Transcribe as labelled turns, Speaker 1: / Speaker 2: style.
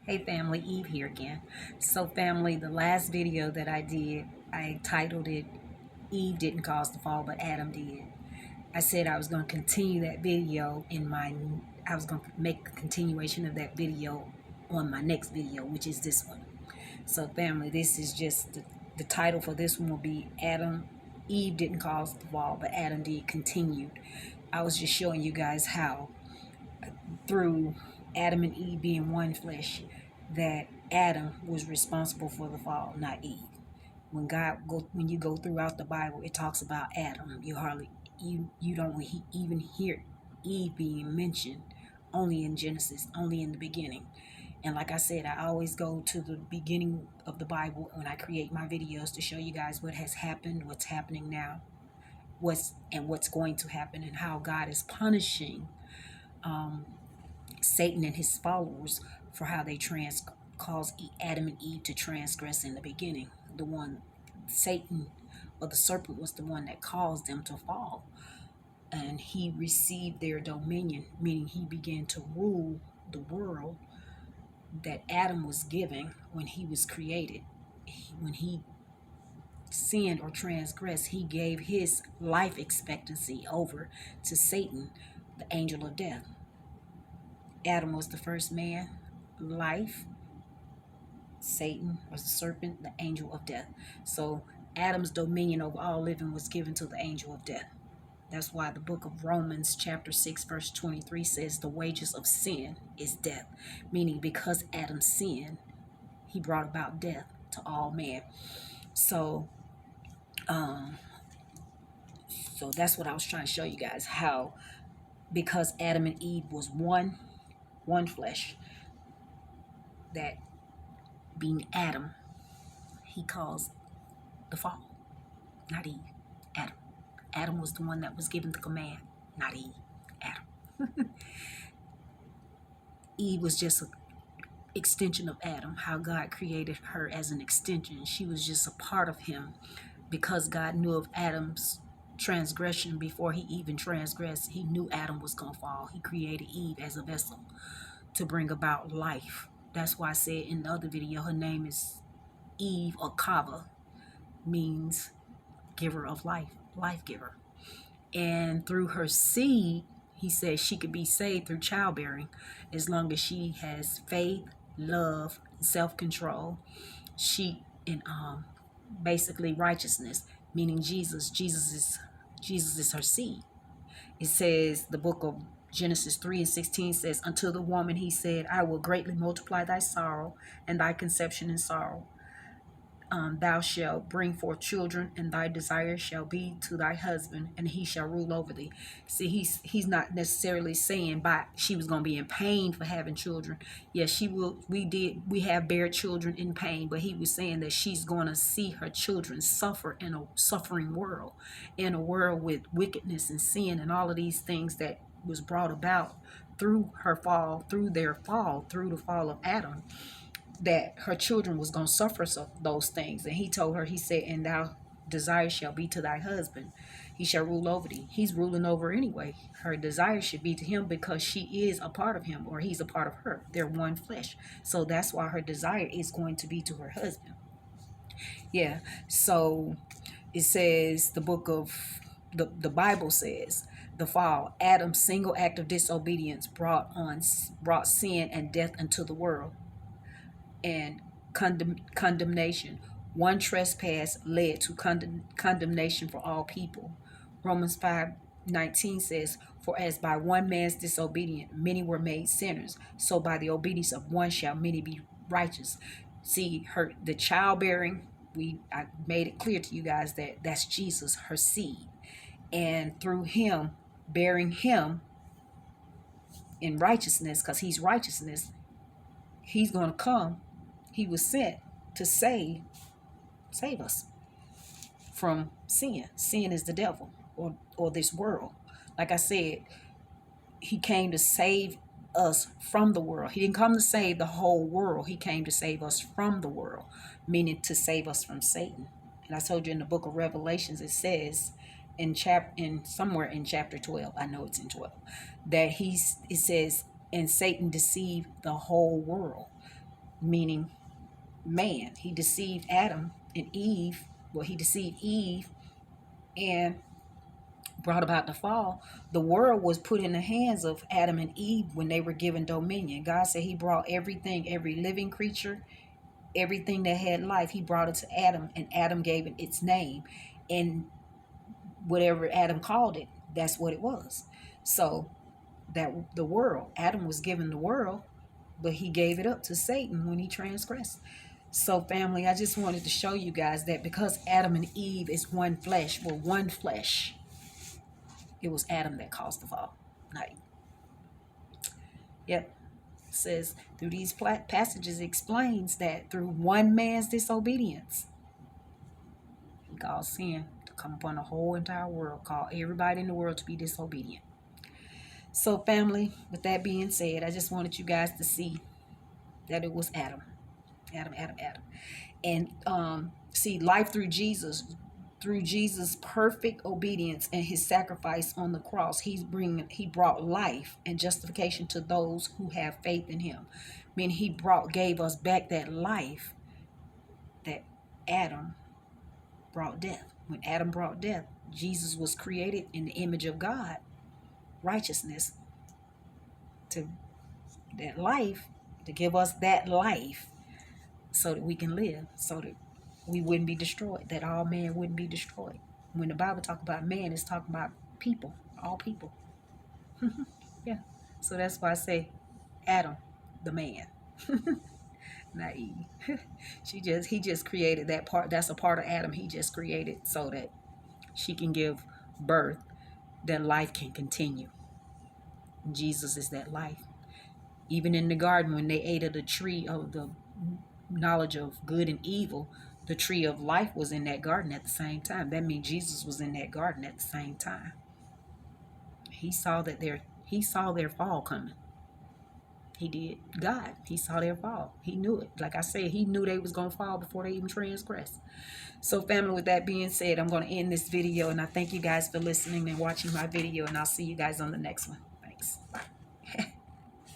Speaker 1: Hey family, Eve here again. So family, the last video that I did, I titled it Eve Didn't Cause the Fall, but Adam did. I said I was going to continue that video I was going to make a continuation of that video on my next video, which is this one. So family, this is just the title for this one will be Eve didn't cause the fall, but Adam did continued. I was just showing you guys how through Adam and Eve being one flesh, that Adam was responsible for the fall, not Eve. When you go throughout the Bible, it talks about Adam. You don't even hear Eve being mentioned, only in Genesis, only in the beginning. And like I said, I always go to the beginning of the Bible when I create my videos to show you guys what has happened, what's happening now, what's going to happen, and how God is punishing Satan and his followers for how they caused Adam and Eve to transgress in the beginning. The one, Satan or the serpent, was the one that caused them to fall. And he received their dominion, meaning he began to rule the world that Adam was given when he was created. When he sinned or transgressed, he gave his life expectancy over to Satan, the angel of death. Adam was the first man, life. Satan was the serpent, the angel of death. So Adam's dominion over all living was given to the angel of death. That's why the book of Romans chapter 6 verse 23 says the wages of sin is death, meaning because Adam sinned, he brought about death to all men. So that's what I was trying to show you guys, how because Adam and Eve was one flesh, that being Adam, he caused the fall, not Eve. Adam. Adam was the one that was given the command, not Eve. Adam. Eve was just an extension of Adam, how God created her as an extension. She was just a part of him because God knew of Adam's transgression before he even transgressed. He knew Adam was going to fall. He created Eve as a vessel to bring about life. That's why I said in the other video, her name is Eve, or Kava, means giver of life, life giver. And through her seed, he says she could be saved through childbearing as long as she has faith, love, self-control, and basically righteousness, meaning Jesus. Jesus is her seed. It says, the book of Genesis 3:16 says, unto the woman he said, I will greatly multiply thy sorrow and thy conception in sorrow. Thou shalt bring forth children, and thy desire shall be to thy husband, and he shall rule over thee. See, he's not necessarily saying she was going to be in pain for having children. Yes, she will. We have bare children in pain, but he was saying that she's going to see her children suffer in a suffering world, in a world with wickedness and sin and all of these things that was brought about through her fall, through the fall of Adam, that her children was going to suffer those things. And he told her, he said, and thou desire shall be to thy husband, he shall rule over thee. He's ruling over anyway. Her desire should be to him because she is a part of him, or he's a part of her. They're one flesh. So that's why her desire is going to be to her husband. Yeah. So it says, the book of the Bible says, the fall, Adam's single act of disobedience brought sin and death into the world, and condemnation. One trespass led to condemnation for all people. Romans 5:19 says, for as by one man's disobedience many were made sinners, so by the obedience of one shall many be righteous. See, the childbearing, I made it clear to you guys that that's Jesus, her seed. And through him, bearing him in righteousness, because he's righteousness, he's going to come. He was sent to save us from sin. Sin is the devil, or this world. Like I said, he came to save us from the world. He didn't come to save the whole world. He came to save us from the world, meaning to save us from Satan. And I told you in the book of Revelations, it says somewhere in chapter 12, I know it's in 12, that it says, and Satan deceived the whole world. meaning man. He deceived Adam and Eve. Well, he deceived Eve and brought about the fall. The world was put in the hands of Adam and Eve when they were given dominion. God said he brought everything, every living creature, everything that had life, he brought it to Adam, and Adam gave it its name. And whatever Adam called it, that's what it was. So that the world, Adam was given the world, but he gave it up to Satan when he transgressed. So family, I just wanted to show you guys that because Adam and Eve is one flesh, well, one flesh, it was Adam that caused the fall, not Eve. Yep. It says through these passages explains that through one man's disobedience, he caused sin to come upon the whole entire world, called everybody in the world to be disobedient. So family, with that being said, I just wanted you guys to see that it was Adam. And see life through Jesus. Through Jesus' perfect obedience and his sacrifice on the cross, he brought life and justification to those who have faith in him. I mean, he gave us back that life that Adam brought death. When Adam brought death, Jesus was created in the image of God, righteousness, to that life, to give us that life so that we can live, so that we wouldn't be destroyed, that all man wouldn't be destroyed. When the Bible talks about man, it's talking about people, all people. Yeah. So that's why I say Adam, the man, not Eve. He just created that part. That's a part of Adam he just created so that she can give birth, that life can continue. Jesus is that life. Even in the garden, when they ate of the tree of the knowledge of good and evil, the tree of life was in that garden at the same time. That means Jesus was in that garden at the same time. He saw their fall coming. He did. God, he saw their fall. He knew it. Like I said, he knew they was going to fall before they even transgressed. So family, with that being said, I'm going to end this video, and I thank you guys for listening and watching my video, and I'll see you guys on the next one. Thanks. Bye.